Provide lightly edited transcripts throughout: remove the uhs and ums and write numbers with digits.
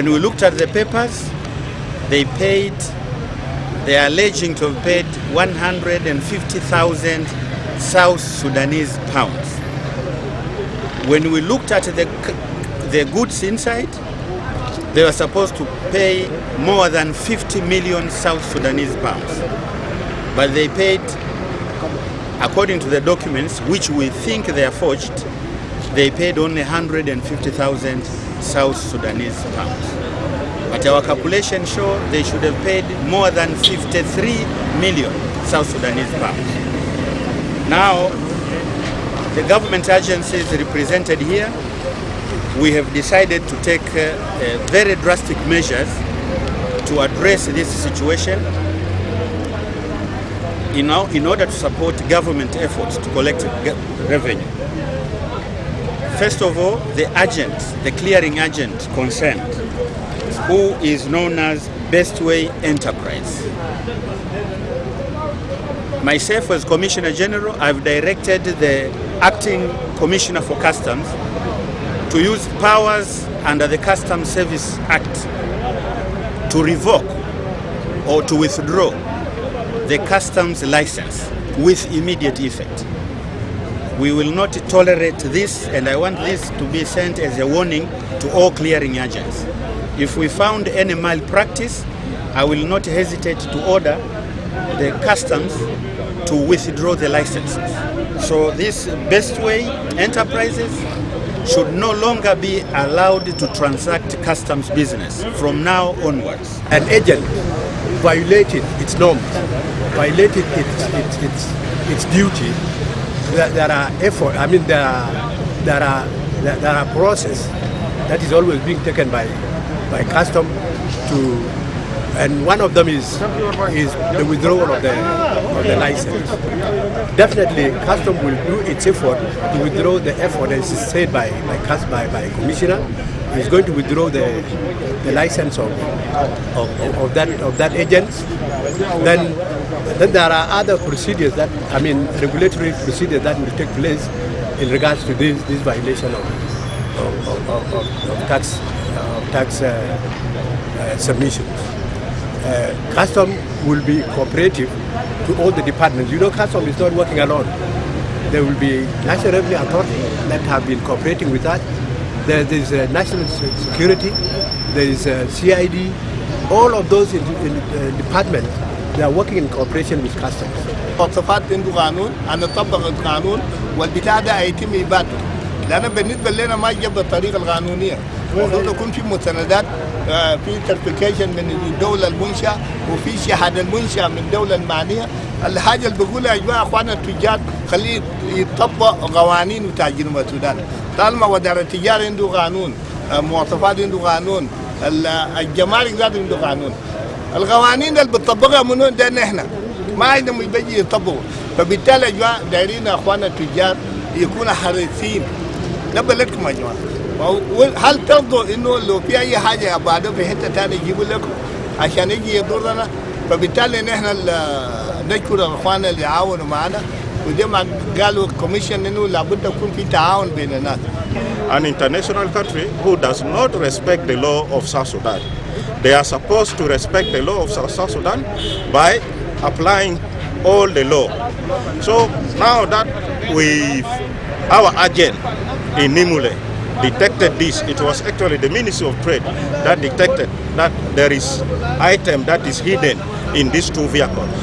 When we looked at the papers, they are alleging to have paid 150,000 South Sudanese pounds. When we looked at the goods inside, they were supposed to pay more than 50 million South Sudanese pounds. But they paid, according to the documents, which we think they are forged, they paid only 150,000 South Sudanese pounds. But our calculations show they should have paid more than 53 million South Sudanese pounds. Now, the government agencies represented here, we have decided to take very drastic measures to address this situation in order to support government efforts to collect revenue. First of all, the clearing agent concerned, who is known as Bestway Enterprise. Myself, as Commissioner General, I've directed the Acting Commissioner for Customs to use powers under the Customs Service Act to revoke or to withdraw the customs license with immediate effect. We will not tolerate this, and I want this to be sent as a warning to all clearing agents. If we found any malpractice, I will not hesitate to order the customs to withdraw the licenses. So this Bestway Enterprises should no longer be allowed to transact customs business from now onwards. An agent violated its norms, violated its duty. There are effort. I mean, there are process that is always being taken by custom to, and one of them is the withdrawal of the license. Definitely, custom will do its effort to withdraw the effort, as is said by commissioner. Is going to withdraw the license of that agent. Then there are other procedures that, I mean, regulatory procedures that will take place in regards to this violation of tax submissions. Custom will be cooperative to all the departments. You know, custom is not working alone. There will be National Revenue Authority that have been cooperating with us. There is National Security, there is CID. All of those departments, they are working in cooperation with customs. مواصفات عنده قانون، أنا طبق القانون والبتاع ده هيتم إبادته، لأن بالنسبة لنا ما جاب بالطريقة القانونية. المفروض يكون في مستندات، في ترتيفيكيشن من الدولة المنشأة وفي شهادة المنشأة من الدولة المعنية. الحاجة اللي بقولها يا جماعة أخواننا التجار خليه يطبق قوانين وتاع جنوب السودان. طالما وزارة التجارة عنده قانون، مواصفات عنده قانون، الجمارك ذات عنده قانون. القوانين اللي بتطبقها منو ده نحن ما عندهم يبجي يطبقوا. فبالتالي يا جماعة دايرين اخواننا التجار يكونوا حريصين. ده بلدكم يا جماعة. هل ترضوا انه لو في اي حاجة بعده في حتة ثانية يجيبوا لكم عشان يجي يضرنا؟ فبالتالي نحن نشكر اخواننا اللي عاونوا معنا، وزي ما قالوا الكوميشن انه لابد يكون في تعاون بين الناس. An international country who does not respect the law of South Sudan. They are supposed to respect the law of South Sudan by applying all the law. So now that our agent in Nimule detected this, it was actually the Ministry of Trade that detected that there is item that is hidden in these two vehicles.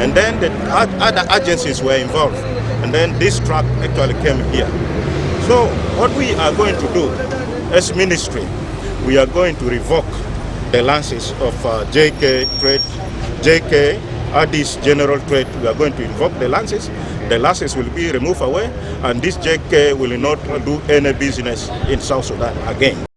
And then the other agencies were involved. And then this truck actually came here. So what we are going to do as ministry, we are going to revoke the licenses of JK, Addis General Trade. We are going to invoke the licenses. The license will be removed away, and this JK will not do any business in South Sudan again.